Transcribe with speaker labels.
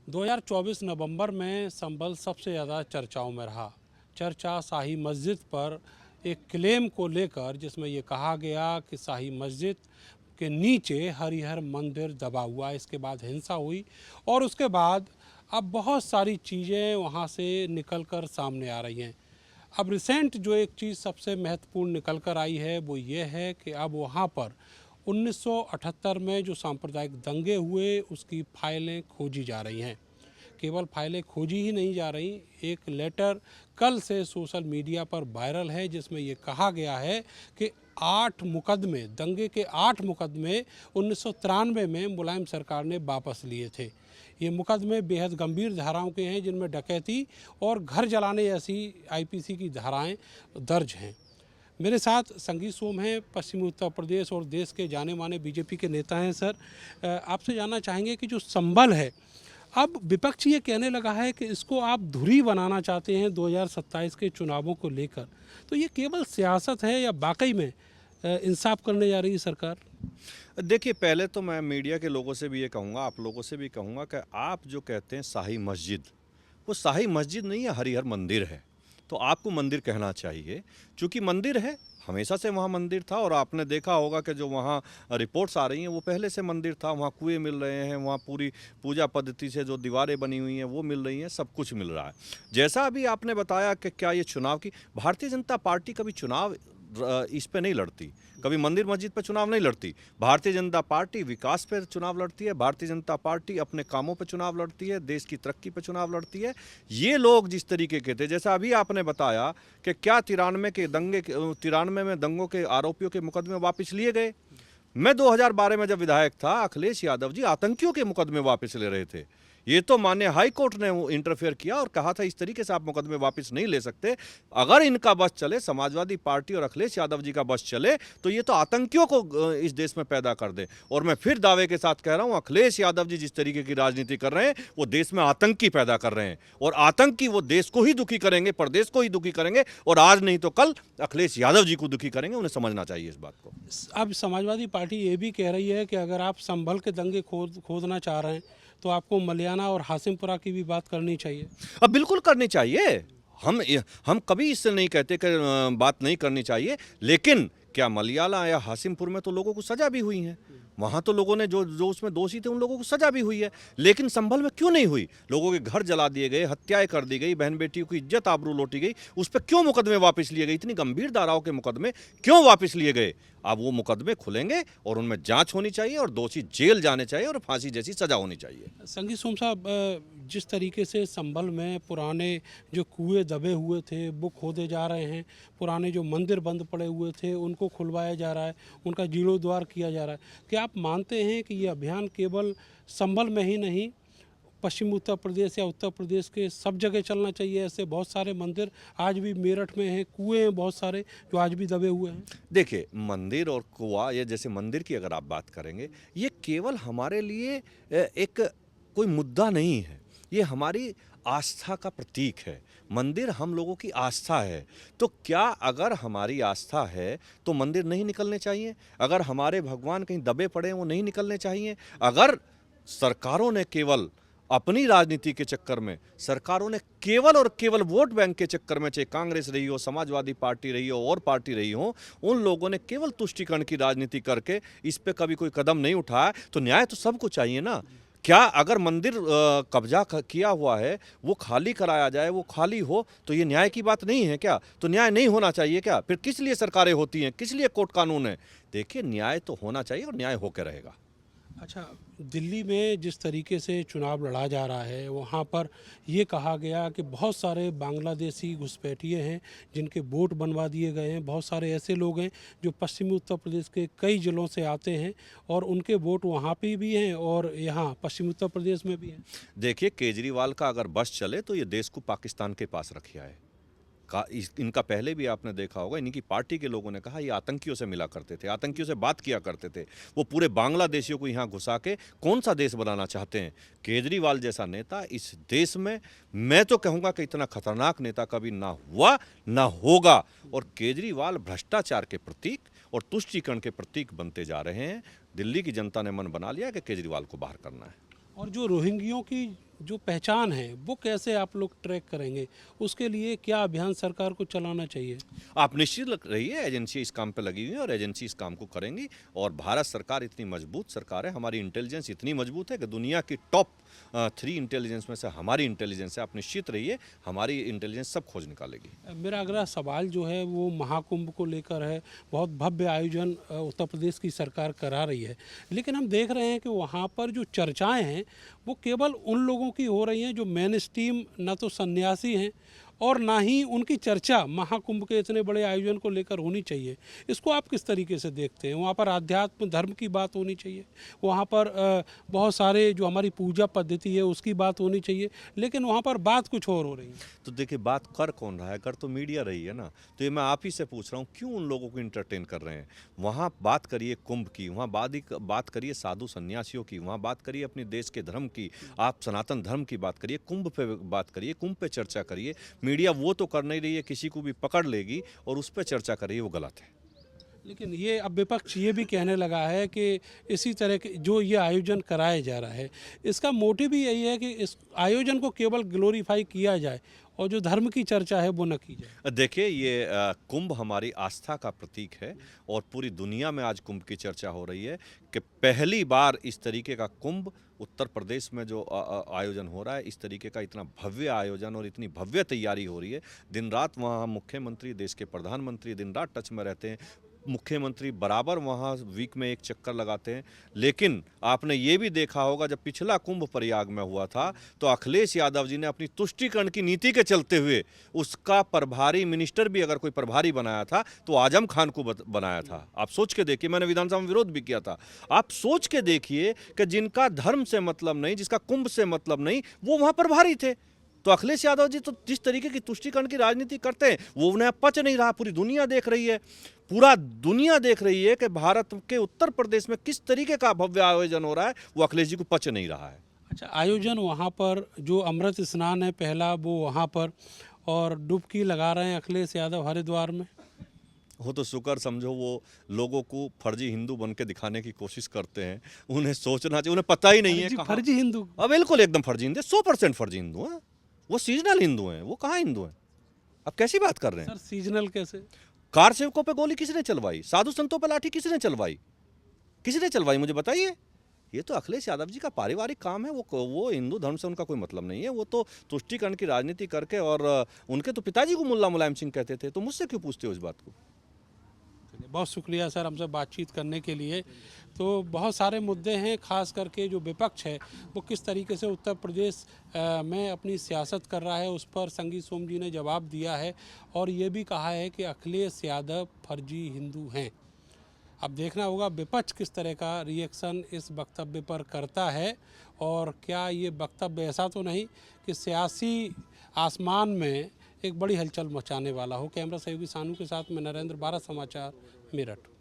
Speaker 1: 2024 नवंबर में संभल सबसे ज़्यादा चर्चाओं में रहा। चर्चा शाही मस्जिद पर एक क्लेम को लेकर, जिसमें ये कहा गया कि शाही मस्जिद के नीचे हरिहर मंदिर दबा हुआ है। इसके बाद हिंसा हुई और उसके बाद अब बहुत सारी चीज़ें वहाँ से निकल कर सामने आ रही हैं। अब रिसेंट जो एक चीज़ सबसे महत्वपूर्ण निकल कर आई है वो ये है कि अब वहाँ पर 1978 में जो सांप्रदायिक दंगे हुए उसकी फाइलें खोजी जा रही हैं। केवल फाइलें खोजी ही नहीं जा रही, एक लेटर कल से सोशल मीडिया पर वायरल है जिसमें ये कहा गया है कि 8 मुकदमे, दंगे के 8 मुकदमे 1993 में मुलायम सरकार ने वापस लिए थे। ये मुकदमे बेहद गंभीर धाराओं के हैं जिनमें डकैती और घर जलाने जैसी आईपीसी की धाराएं दर्ज हैं। मेरे साथ संगीत सोम हैं, पश्चिमी उत्तर प्रदेश और देश के जाने माने बीजेपी के नेता हैं। सर, आपसे जानना चाहेंगे कि जो संभल है, अब विपक्ष ये कहने लगा है कि इसको आप धुरी बनाना चाहते हैं 2027 के चुनावों को लेकर, तो ये केवल सियासत है या वाकई में इंसाफ करने जा रही है सरकार?
Speaker 2: देखिए, पहले तो मैं मीडिया के लोगों से भी ये कहूँगा, आप लोगों से भी कहूँगा कि आप जो कहते हैं शाही मस्जिद, वो शाही मस्जिद नहीं है, हरिहर मंदिर है। तो आपको मंदिर कहना चाहिए, चूँकि मंदिर है, हमेशा से वहाँ मंदिर था। और आपने देखा होगा कि जो वहाँ रिपोर्ट्स आ रही हैं वो पहले से मंदिर था। वहाँ कुएँ मिल रहे हैं, वहाँ पूरी पूजा पद्धति से जो दीवारें बनी हुई हैं वो मिल रही हैं, सब कुछ मिल रहा है। जैसा अभी आपने बताया कि क्या ये चुनाव की, भारतीय जनता पार्टी कभी चुनाव इस पे नहीं लड़ती, कभी मंदिर मस्जिद पर चुनाव नहीं लड़ती। भारतीय जनता पार्टी विकास पर चुनाव लड़ती है, भारतीय जनता पार्टी अपने कामों पर चुनाव लड़ती है, देश की तरक्की पर चुनाव लड़ती है। ये लोग जिस तरीके के थे, जैसा अभी आपने बताया कि क्या 93 में दंगों के आरोपियों के मुकदमे वापस लिए गए। मैं 2012 में जब विधायक था, अखिलेश यादव जी आतंकियों के मुकदमे वापस ले रहे थे। ये तो माननीय हाई कोर्ट ने वो इंटरफेयर किया और कहा था इस तरीके से आप मुकदमे वापस नहीं ले सकते। अगर इनका बस चले, समाजवादी पार्टी और अखिलेश यादव जी का बस चले, तो ये तो आतंकियों को इस देश में पैदा कर दे। और मैं फिर दावे के साथ कह रहा हूं, अखिलेश यादव जी जिस तरीके की राजनीति कर रहे हैं वो देश में आतंकी पैदा कर रहे हैं। और आतंकी वो देश को ही दुखी करेंगे, प्रदेश को ही दुखी करेंगे, और आज नहीं तो कल अखिलेश यादव जी को दुखी करेंगे। उन्हें समझना चाहिए इस बात को।
Speaker 1: अब समाजवादी पार्टी ये भी कह रही है कि अगर आप संभल के दंगे खोदना चाह रहे हैं तो आपको मलियाना और हासिमपुरा की भी बात करनी चाहिए।
Speaker 2: अब बिल्कुल करनी चाहिए। हम कभी इससे नहीं कहते कि बात नहीं करनी चाहिए, लेकिन क्या मलियाला या हासिमपुर में तो लोगों को सजा भी हुई है। वहाँ तो लोगों ने जो जो उसमें दोषी थे उन लोगों को सजा भी हुई है। लेकिन संभल में क्यों नहीं हुई? लोगों के घर जला दिए गए, हत्याएं कर दी गई, बहन बेटियों की इज्जत आबरू लूटी गई, उस पर क्यों मुकदमे वापस लिए गए? इतनी गंभीर धाराओं के मुकदमे क्यों वापस लिए गए? अब वो मुकदमे खुलेंगे और उनमें जांच होनी चाहिए और दोषी जेल जाने चाहिए और फांसी जैसी सजा होनी चाहिए।
Speaker 1: संगीत सोम साहब, जिस तरीके से संभल में पुराने जो कुएं दबे हुए थे वो खोदे जा रहे हैं, पुराने जो मंदिर बंद पड़े हुए थे उनको खुलवाया जा रहा है, उनका जीर्णोद्धार किया जा रहा है, क्या आप मानते हैं कि ये अभियान केवल संभल में ही नहीं, पश्चिमी उत्तर प्रदेश या उत्तर प्रदेश के सब जगह चलना चाहिए? ऐसे बहुत सारे मंदिर आज भी मेरठ में हैं, कुएं हैं बहुत सारे जो आज भी दबे हुए हैं।
Speaker 2: देखिए, मंदिर और कुआं, या जैसे मंदिर की अगर आप बात करेंगे, ये केवल हमारे लिए एक कोई मुद्दा नहीं है, ये हमारी आस्था का प्रतीक है। मंदिर हम लोगों की आस्था है। तो क्या अगर हमारी आस्था है तो मंदिर नहीं निकलने चाहिए? अगर हमारे भगवान कहीं दबे पड़े हैं वो नहीं निकलने चाहिए? अगर सरकारों ने केवल अपनी राजनीति के चक्कर में, सरकारों ने केवल और केवल वोट बैंक के चक्कर में, चाहे कांग्रेस रही हो, समाजवादी पार्टी रही हो और पार्टी रही हो, उन लोगों ने केवल तुष्टीकरण की राजनीति करके इस पे कभी कोई कदम नहीं उठाया, तो न्याय तो सबको चाहिए ना। क्या अगर मंदिर कब्जा किया हुआ है वो खाली कराया जाए, वो खाली हो, तो ये न्याय की बात नहीं है क्या? तो न्याय नहीं होना चाहिए क्या? फिर किस लिए सरकारें होती हैं, किस लिए कोर्ट कानून है? देखिए, न्याय तो होना चाहिए और न्याय होकर रहेगा।
Speaker 1: अच्छा, दिल्ली में जिस तरीके से चुनाव लड़ा जा रहा है वहाँ पर ये कहा गया कि बहुत सारे बांग्लादेशी घुसपैठिए हैं जिनके वोट बनवा दिए गए हैं, बहुत सारे ऐसे लोग हैं जो पश्चिमी उत्तर प्रदेश के कई ज़िलों से आते हैं और उनके वोट वहाँ पे भी हैं और यहाँ पश्चिमी उत्तर प्रदेश में भी हैं।
Speaker 2: देखिए, केजरीवाल का अगर बस चले तो ये देश को पाकिस्तान के पास रख आए। इनका पहले भी आपने देखा होगा, इनकी पार्टी के लोगों ने कहा ये आतंकियों से मिला करते थे, आतंकियों से बात किया करते थे। वो पूरे बांग्लादेशियों को यहाँ घुसा के कौन सा देश बनाना चाहते हैं? केजरीवाल जैसा नेता इस देश में, मैं तो कहूँगा कि इतना खतरनाक नेता कभी ना हुआ ना होगा। और केजरीवाल भ्रष्टाचार के प्रतीक और तुष्टीकरण के प्रतीक बनते जा रहे हैं। दिल्ली की जनता ने मन बना लिया कि केजरीवाल को बाहर करना है।
Speaker 1: और जो रोहिंग्यों की जो पहचान है वो कैसे आप लोग ट्रैक करेंगे? उसके लिए क्या अभियान सरकार को चलाना चाहिए?
Speaker 2: आप निश्चित रहिए, एजेंसी इस काम पे लगी हुई है और एजेंसी इस काम को करेंगी। और भारत सरकार इतनी मजबूत सरकार है, हमारी इंटेलिजेंस इतनी मजबूत है कि दुनिया की टॉप 3 इंटेलिजेंस में से हमारी इंटेलिजेंस है। आप निश्चित रहिए, हमारी इंटेलिजेंस सब खोज निकालेगी।
Speaker 1: मेरा अगला सवाल जो है वो महाकुंभ को लेकर है। बहुत भव्य आयोजन उत्तर प्रदेश की सरकार करा रही है, लेकिन हम देख रहे हैं कि वहाँ पर जो चर्चाएं हैं वो केवल उन लोगों की हो रही हैं जो मेन स्ट्रीम ना तो सन्यासी हैं और ना ही उनकी चर्चा महाकुंभ के इतने बड़े आयोजन को लेकर होनी चाहिए। इसको आप किस तरीके से देखते हैं? वहाँ पर आध्यात्म धर्म की बात होनी चाहिए, वहाँ पर बहुत सारे जो हमारी पूजा पद्धति है उसकी बात होनी चाहिए, लेकिन वहाँ पर बात कुछ और हो रही है।
Speaker 2: तो देखिए, बात कर कौन रहा है? कर तो मीडिया रही है ना। तो ये मैं आप ही से पूछ रहा हूँ, क्यों उन लोगों को इंटरटेन कर रहे हैं? वहाँ बात करिए कुंभ की, वहाँ बात करिए साधु सन्यासियों की, वहाँ बात करिए अपने देश के धर्म की, आप सनातन धर्म की बात करिए, कुंभ पे बात करिए, कुंभ पे चर्चा करिए। मीडिया वो तो कर नहीं रही है, किसी को भी पकड़ लेगी और उस पर चर्चा कर रही है, वो गलत है।
Speaker 1: लेकिन ये अब विपक्ष ये भी कहने लगा है कि इसी तरह के जो ये आयोजन कराया जा रहा है, इसका मोटिव भी यही है कि इस आयोजन को केवल ग्लोरीफाई किया जाए और जो धर्म की चर्चा है वो न की जाए।
Speaker 2: देखिए, ये कुंभ हमारी आस्था का प्रतीक है और पूरी दुनिया में आज कुंभ की चर्चा हो रही है कि पहली बार इस तरीके का कुंभ उत्तर प्रदेश में जो आयोजन हो रहा है, इस तरीके का इतना भव्य आयोजन और इतनी भव्य तैयारी हो रही है। दिन रात वहाँ मुख्यमंत्री, देश के प्रधानमंत्री दिन रात टच में रहते हैं। मुख्यमंत्री बराबर वहाँ वीक में एक चक्कर लगाते हैं। लेकिन आपने ये भी देखा होगा, जब पिछला कुंभ प्रयाग में हुआ था तो अखिलेश यादव जी ने अपनी तुष्टीकरण की नीति के चलते हुए उसका प्रभारी मिनिस्टर भी अगर कोई प्रभारी बनाया था तो आजम खान को बनाया था। आप सोच के देखिए, मैंने विधानसभा में विरोध भी किया था। आप सोच के देखिए कि जिनका धर्म से मतलब नहीं, जिसका कुंभ से मतलब नहीं, वो वहाँ प्रभारी थे। तो अखिलेश यादव जी तो जिस तरीके की तुष्टीकरण की राजनीति करते हैं वो उन्हें पच नहीं रहा। पूरी दुनिया देख रही है, पूरा दुनिया देख रही है कि भारत के उत्तर प्रदेश में किस तरीके का भव्य आयोजन हो रहा है, वो अखिलेश जी को पच नहीं रहा है।
Speaker 1: अच्छा, आयोजन वहाँ पर जो अमृत स्नान है पहला वो वहाँ पर, और डुबकी लगा रहे हैं अखिलेश यादव हरिद्वार में।
Speaker 2: वो तो शुक्र समझो, वो लोगों को फर्जी हिंदू बन के दिखाने की कोशिश करते हैं। उन्हें सोचना चाहिए, उन्हें पता ही नहीं है कहाँ।
Speaker 1: फर्जी हिंदू?
Speaker 2: बिल्कुल एकदम फर्जी हिंदू, 100% फर्जी हिंदू हैं। वो सीजनल हिंदू हैं, वो कहाँ हिंदू हैं? आप कैसी बात कर रहे हैं?
Speaker 1: सर सीजनल कैसे?
Speaker 2: कार सेवकों पे गोली किसने चलवाई? साधु संतों पे लाठी किसने चलवाई? किसने चलवाई, मुझे बताइए। ये तो अखिलेश यादव जी का पारिवारिक काम है। वो हिंदू धर्म से उनका कोई मतलब नहीं है। वो तो तुष्टीकरण की राजनीति करके, और उनके तो पिताजी को मुल्ला मुलायम सिंह कहते थे। तो मुझसे क्यों पूछते हो इस बात को?
Speaker 1: बहुत शुक्रिया सर हमसे बातचीत करने के लिए। तो बहुत सारे मुद्दे हैं, खास करके जो विपक्ष है वो किस तरीके से उत्तर प्रदेश में अपनी सियासत कर रहा है, उस पर संगी सोम जी ने जवाब दिया है और ये भी कहा है कि अखिलेश यादव फर्जी हिंदू हैं। अब देखना होगा विपक्ष किस तरह का रिएक्शन इस वक्तव्य पर करता है, और क्या ये वक्तव्य ऐसा तो नहीं कि सियासी आसमान में एक बड़ी हलचल मचाने वाला हो। कैमरा सहयोगी सानू के साथ में नरेंद्र, भारत समाचार, मेरठ।